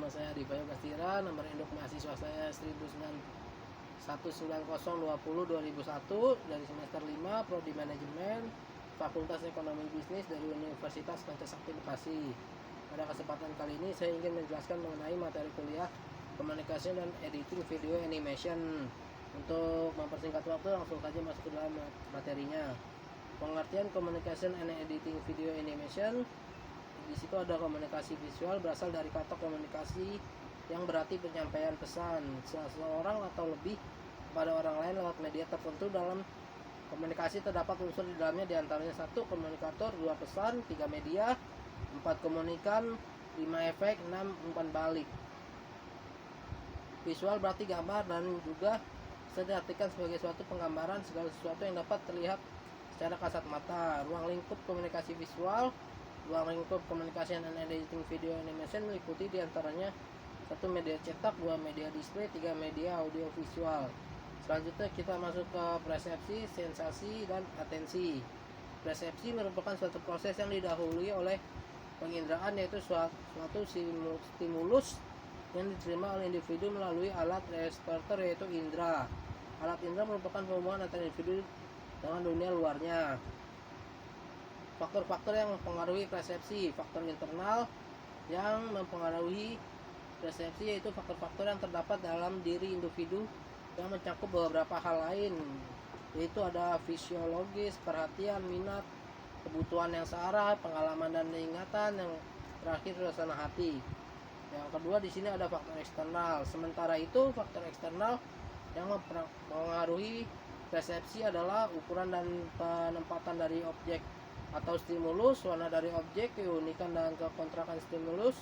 Nama saya Divayo Gastira, nomor induk mahasiswa saya 19020 dari semester 5 Prodi Manajemen Fakultas Ekonomi Bisnis dari Universitas Pancasakti Bekasi. Pada kesempatan kali ini saya ingin menjelaskan mengenai materi kuliah Communication dan Editing Video Animation. Untuk mempersingkat waktu, langsung saja masuk ke dalam materinya. Pengertian Communication and Editing Video Animation. Di situ ada komunikasi visual, berasal dari kata komunikasi yang berarti penyampaian pesan seseorang atau lebih kepada orang lain lewat media tertentu. Dalam komunikasi terdapat unsur di dalamnya, diantaranya 1. Komunikator, 2. Pesan, 3. Media, 4. Komunikan, 5. Efek, 6. Umpan balik. Visual berarti gambar dan juga bisa diartikan sebagai suatu penggambaran segala sesuatu yang dapat terlihat secara kasat mata. Ruang lingkup komunikasi visual. Ruang lingkup Communication and Editing Video Animation meliputi diantaranya 1. Media cetak, 2. Media display, 3. Media audio visual. Selanjutnya kita masuk ke persepsi, sensasi, dan atensi. Persepsi merupakan suatu proses yang didahului oleh penginderaan, yaitu suatu stimulus yang diterima oleh individu melalui alat reseptor, yaitu indera. Alat indera merupakan hubungan antara individu dengan dunia luarnya. Faktor-faktor yang mempengaruhi persepsi. Faktor internal yang mempengaruhi persepsi yaitu faktor-faktor yang terdapat dalam diri individu yang mencakup beberapa hal lain, yaitu ada fisiologis, perhatian, minat, kebutuhan yang searah, pengalaman dan ingatan, yang terakhir suasana hati. Yang kedua di sini ada faktor eksternal. Sementara itu faktor eksternal yang mempengaruhi persepsi adalah ukuran dan penempatan dari objek atau stimulus, warna dari objek, keunikan dan kekontrakan stimulus,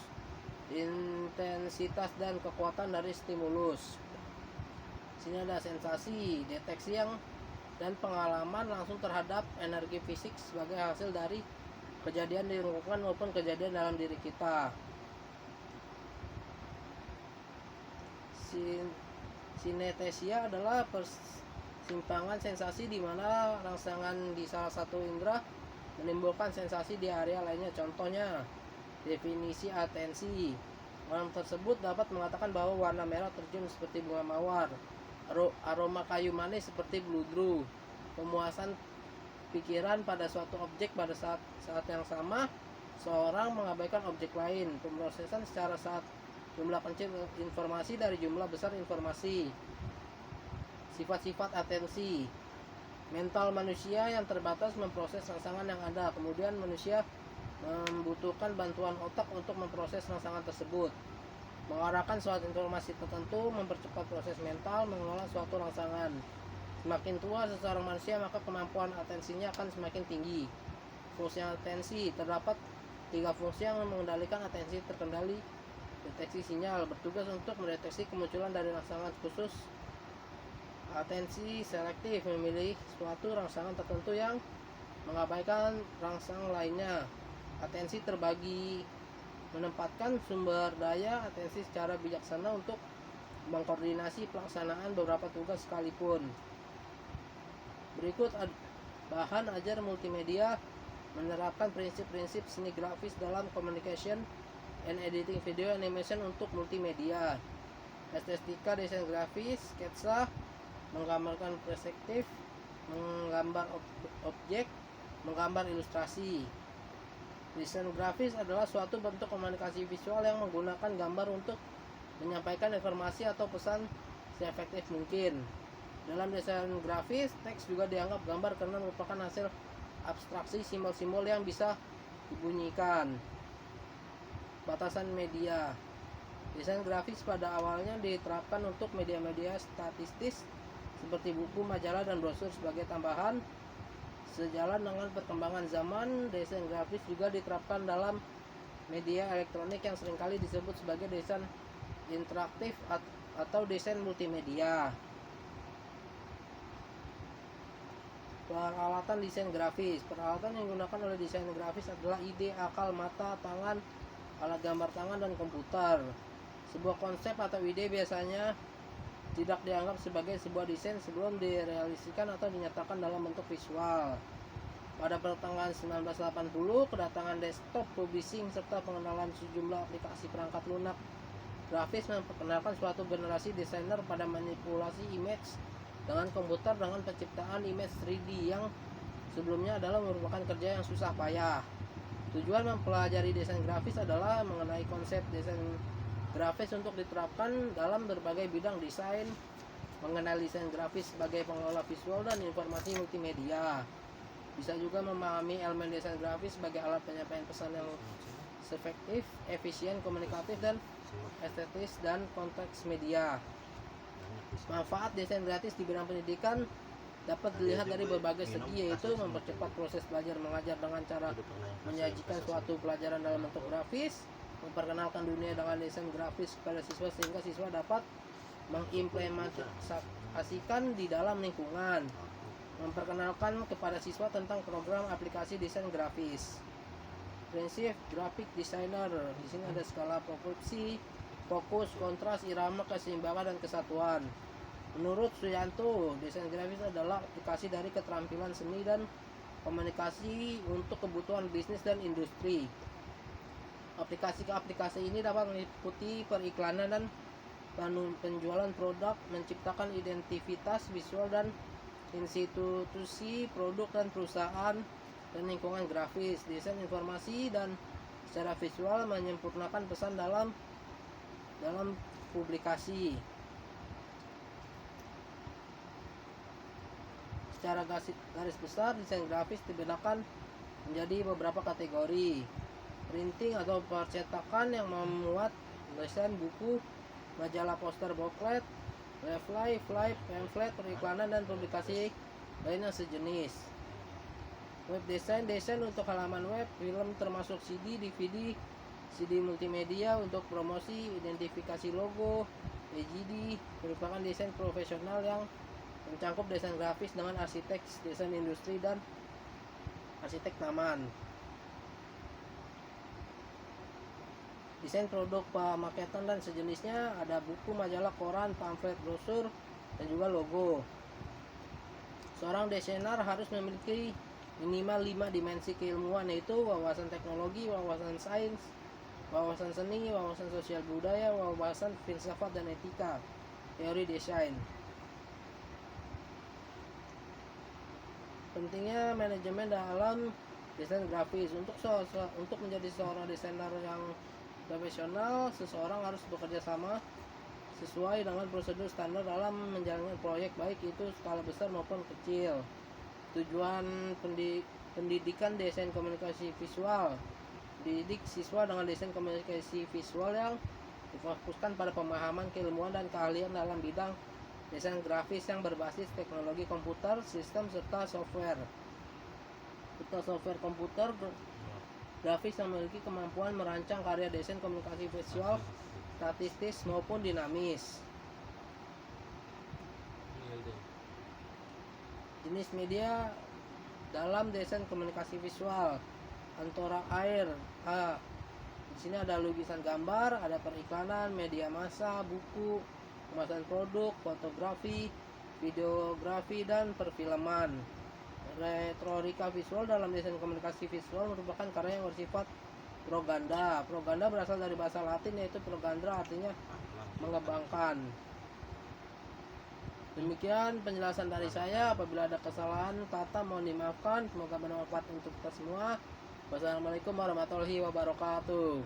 intensitas dan kekuatan dari stimulus. Sini ada sensasi, deteksi yang dan pengalaman langsung terhadap energi fisik sebagai hasil dari kejadian di lingkungan maupun kejadian dalam diri kita. Sinetesia adalah persimpangan sensasi di mana rangsangan di salah satu indera menimbulkan sensasi di area lainnya. Contohnya, definisi atensi. Orang tersebut dapat mengatakan bahwa warna merah tercium seperti bunga mawar, aroma kayu manis seperti blueberry. Pemuasan pikiran pada suatu objek pada saat yang sama, seorang mengabaikan objek lain. Pemrosesan secara saat jumlah kecil informasi dari jumlah besar informasi. Sifat-sifat atensi. Mental manusia yang terbatas memproses rangsangan yang ada. Kemudian manusia membutuhkan bantuan otak untuk memproses rangsangan tersebut. Mengarahkan suatu informasi tertentu, mempercepat proses mental mengelola suatu rangsangan. Semakin tua seseorang manusia, maka kemampuan atensinya akan semakin tinggi. Fungsi atensi. Terdapat 3 fungsi yang mengendalikan atensi terkendali. Deteksi sinyal, bertugas untuk mendeteksi kemunculan dari rangsangan khusus. Atensi selektif, memilih suatu rangsangan tertentu yang mengabaikan rangsangan lainnya. Atensi terbagi, menempatkan sumber daya atensi secara bijaksana untuk mengkoordinasi pelaksanaan beberapa tugas sekalipun. Berikut bahan ajar multimedia menerapkan prinsip-prinsip seni grafis dalam communication and editing video animation untuk multimedia. Estetika desain grafis, sketsa, menggambarkan perspektif, menggambar objek, menggambar ilustrasi. Desain grafis adalah suatu bentuk komunikasi visual yang menggunakan gambar untuk menyampaikan informasi atau pesan seefektif mungkin. Dalam desain grafis, teks juga dianggap gambar karena merupakan hasil abstraksi simbol-simbol yang bisa dibunyikan. Batasan media. Desain grafis pada awalnya diterapkan untuk media-media statistis seperti buku, majalah, dan brosur. Sebagai tambahan, sejalan dengan perkembangan zaman, desain grafis juga diterapkan dalam media elektronik yang seringkali disebut sebagai desain interaktif atau desain multimedia. Peralatan desain grafis. Peralatan yang digunakan oleh desain grafis adalah ide, akal, mata, tangan, alat gambar tangan, dan komputer. Sebuah konsep atau ide biasanya tidak dianggap sebagai sebuah desain sebelum direalisasikan atau dinyatakan dalam bentuk visual. Pada pertengahan 1980, kedatangan desktop publishing serta pengenalan sejumlah aplikasi perangkat lunak grafis memperkenalkan suatu generasi desainer pada manipulasi image dengan komputer dengan penciptaan image 3D yang sebelumnya adalah merupakan kerja yang susah payah. Tujuan mempelajari desain grafis adalah mengenai konsep desain grafis untuk diterapkan dalam berbagai bidang desain, mengenal desain grafis sebagai pengelola visual dan informasi multimedia. Bisa juga memahami elemen desain grafis sebagai alat penyampaian pesan yang efektif, efisien, komunikatif, dan estetis dan konteks media. Manfaat desain gratis di bidang pendidikan dapat dilihat dari berbagai segi, yaitu mempercepat proses belajar mengajar dengan cara menyajikan suatu pelajaran dalam bentuk grafis, memperkenalkan dunia dengan desain grafis kepada siswa sehingga siswa dapat mengimplementasikan di dalam lingkungan, memperkenalkan kepada siswa tentang program aplikasi desain grafis. Prinsip graphic designer, di sini ada skala proporsi, fokus, kontras, irama, keseimbangan, dan kesatuan. Menurut Suyanto, desain grafis adalah aplikasi dari keterampilan seni dan komunikasi untuk kebutuhan bisnis dan industri. Aplikasi ini dapat meliputi periklanan dan penjualan produk, menciptakan identitas visual dan institusi produk dan perusahaan dan lingkungan grafis, desain informasi dan secara visual menyempurnakan pesan dalam publikasi. Secara garis besar, desain grafis dibedakan menjadi beberapa kategori. Printing atau percetakan yang memuat desain buku, majalah, poster, booklet, leaflet, pamflet, periklanan, dan publikasi lainnya sejenis. Web design untuk halaman web, film termasuk CD, DVD, CD multimedia untuk promosi, identifikasi logo, EGD, merupakan desain profesional yang mencakup desain grafis dengan arsitek, desain industri, dan arsitek taman. Desain produk pemaketan dan sejenisnya, ada buku, majalah, koran, pamflet, brosur, dan juga logo. Seorang desainer harus memiliki minimal 5 dimensi keilmuan, yaitu wawasan teknologi, wawasan sains, wawasan seni, wawasan sosial budaya, wawasan filsafat dan etika, teori desain. Pentingnya manajemen dalam desain grafis. Untuk menjadi seorang desainer yang profesional, seseorang harus bekerja sama sesuai dengan prosedur standar dalam menjalankan proyek, baik itu skala besar maupun kecil. Tujuan pendidikan desain komunikasi visual, didik siswa dengan desain komunikasi visual yang difokuskan pada pemahaman, keilmuan, dan keahlian dalam bidang desain grafis yang berbasis teknologi komputer, sistem, serta software. Software komputer grafis yang memiliki kemampuan merancang karya desain komunikasi visual statis maupun dinamis. Jenis media dalam desain komunikasi visual, antara air. Di sini ada lukisan gambar, ada periklanan, media massa, buku, kemasan produk, fotografi, videografi, dan perfilman. Retorika visual dalam desain komunikasi visual merupakan karya yang bersifat propaganda. Propaganda berasal dari bahasa Latin, yaitu propaganda, artinya mengembangkan. Demikian penjelasan dari saya. Apabila ada kesalahan kata mohon dimaafkan. Semoga bermanfaat untuk kita semua. Wassalamualaikum warahmatullahi wabarakatuh.